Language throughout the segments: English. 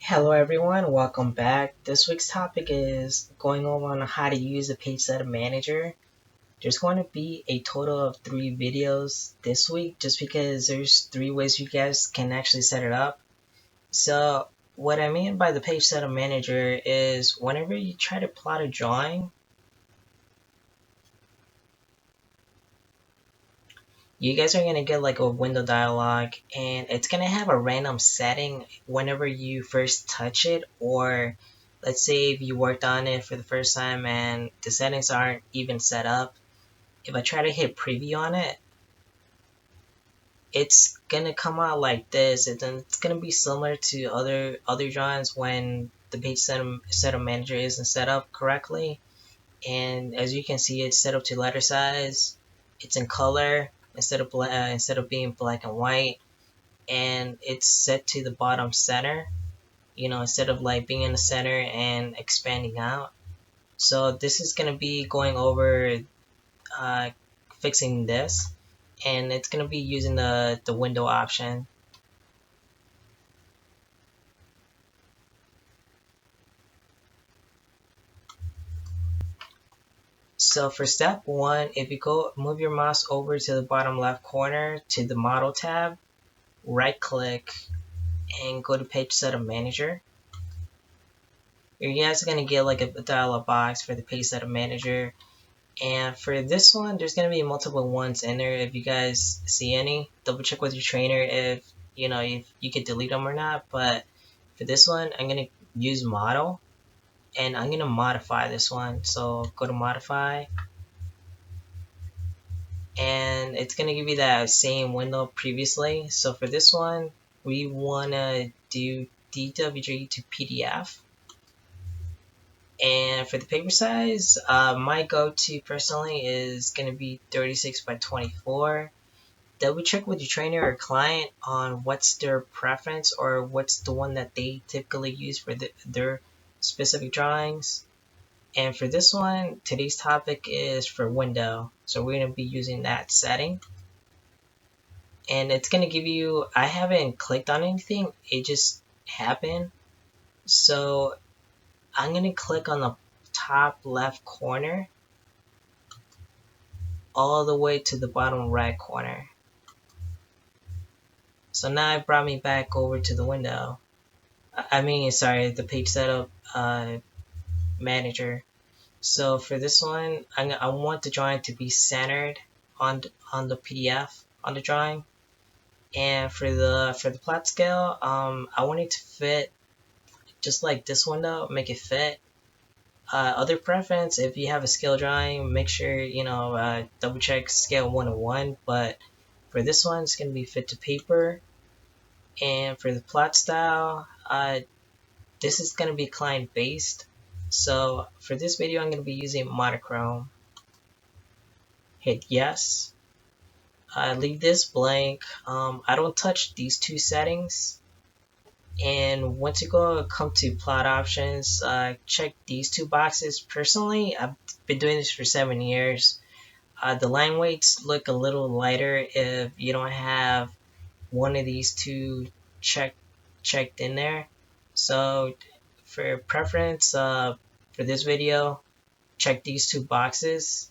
Hello everyone, welcome back. This week's topic is going over on how to use the page setup manager. There's going to be a total of 3 videos this week just because there's 3 ways you guys can actually set it up. So what I mean by the page setup manager is whenever you try to plot a drawing, you guys are going to get like a window dialog and it's going to have a random setting whenever you first touch it, or let's say if you worked on it for the first time and the settings aren't even set up. If I try to hit preview on it, it's going to come out like this. It's going to be similar to other drawings when the page setup manager isn't set up correctly. And as you can see, it's set up to letter size. It's in color instead of being black and white, and it's set to the bottom center. Instead of like being in the center and expanding out. So this is gonna be going over uh, fixing this, and it's gonna be using the window option. So for step one, if you go move your mouse over to the bottom left corner to the model tab, right click and go to page setup manager. You guys are gonna get like a dialog box for the page setup manager. And for this one, there's gonna be multiple ones in there. If you guys see any, double check with your trainer if you could delete them or not. But for this one, I'm gonna use model and I'm gonna modify this one. So go to modify, and it's gonna give you that same window previously. So for this one, we wanna do DWG to PDF. And for the paper size, my go-to personally is going to be 36 by 24. Double check with your trainer or client on what's their preference or what's the one that they typically use for their specific drawings. And for this one, today's topic is for window. So we're going to be using that setting. And it's going to give you, I haven't clicked on anything, it just happened. So I'm going to click on the top left corner all the way to the bottom right corner. So now it brought me back over to the window. Sorry, the page setup manager. So for this one, I want the drawing to be centered on the PDF on the drawing, and for the plot scale, I want it to fit just like this window, make it fit. Other preference, if you have a scale drawing, make sure double check scale 1:1. But for this one, it's gonna be fit to paper. And for the plot style, this is gonna be client based. So for this video, I'm gonna be using monochrome. Hit yes. Leave this blank. I don't touch these two settings. And once you come to plot options, check these two boxes. Personally, I've been doing this for 7 years. The line weights look a little lighter if you don't have one of these two checked in there. So for preference, for this video, check these two boxes.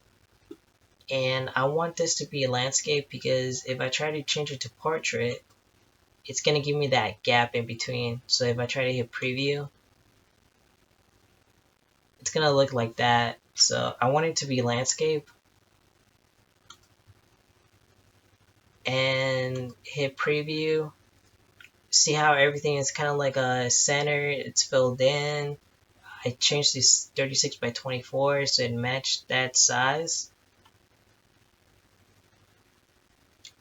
And I want this to be a landscape because if I try to change it to portrait, it's going to give me that gap in between. So if I try to hit preview, it's going to look like that. So I want it to be landscape. And hit preview. See how everything is kind of like a center, it's filled in. I changed this 36 by 24 so it matched that size.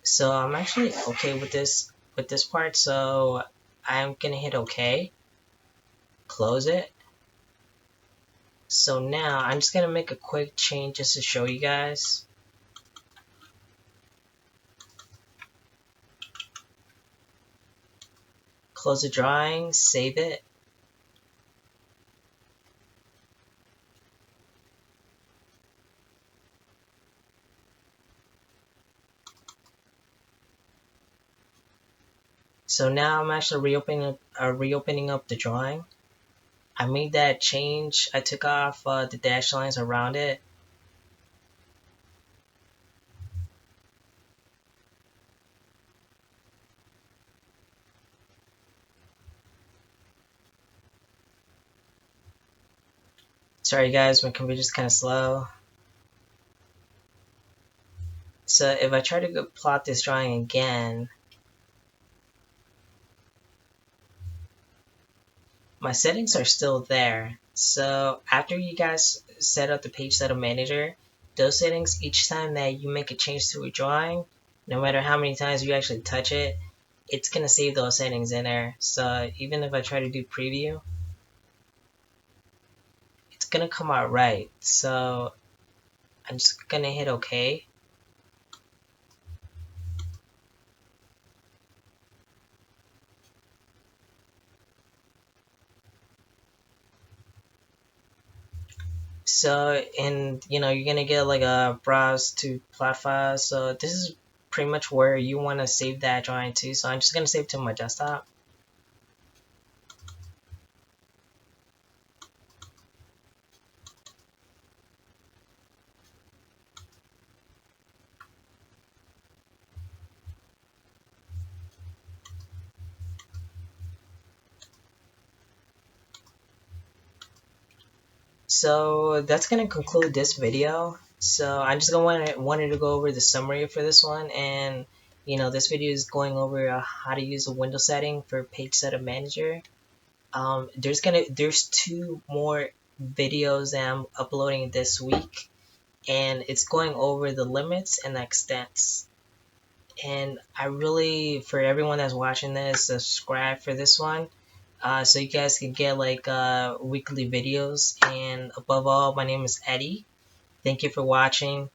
So I'm actually okay with this part, so I'm gonna hit OK, close it. So now I'm just gonna make a quick change just to show you guys. Close the drawing, save it. So now I'm actually reopening up the drawing. I made that change. I took off the dash lines around it. Sorry guys, my computer's kind of slow. So if I try to go plot this drawing again, my settings are still there. So after you guys set up the page setup manager, those settings, each time that you make a change to a drawing, no matter how many times you actually touch it, it's gonna save those settings in there. So even if I try to do preview, it's gonna come out right. So I'm just gonna hit OK. So, and you're gonna get like a browse to plot file. So this is pretty much where you want to save that drawing to. So I'm just gonna save to my desktop. So that's gonna conclude this video. So I'm just gonna wanted to go over the summary for this one, and this video is going over how to use a window setting for page setup manager. There's two more videos that I'm uploading this week, and it's going over the limits and the extents. And I really, for everyone that's watching this, subscribe for this one, so you guys can get like weekly videos. And above all, my name is Eddie. Thank you for watching.